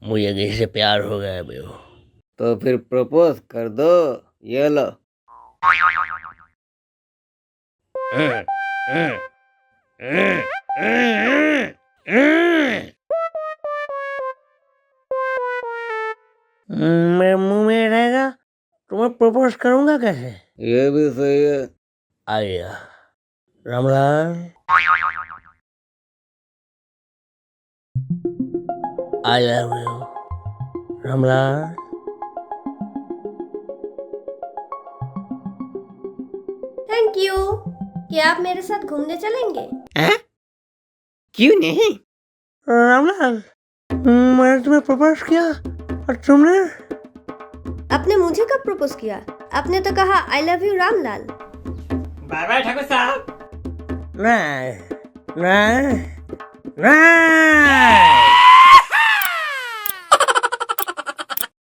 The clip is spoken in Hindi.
मुझे किसी से प्यार हो गया है बेहो। तो फिर प्रपोज कर दो, ये लो। मेरे मुंह में रहेगा तो मैं प्रपोज करूंगा कैसे? ये भी सही है। आ गया रामलाल। आई love you Ramlal. Thank you. क्या आप मेरे साथ घूमने चलेंगे? क्यों नहीं? रामलाल, मैंने तुम्हें प्रपोज किया और तुमने? आपने मुझे कब प्रपोज किया? आपने तो कहा I love you Ramlal. Bye bye Thakur Sahab. नहीं नहीं नहीं।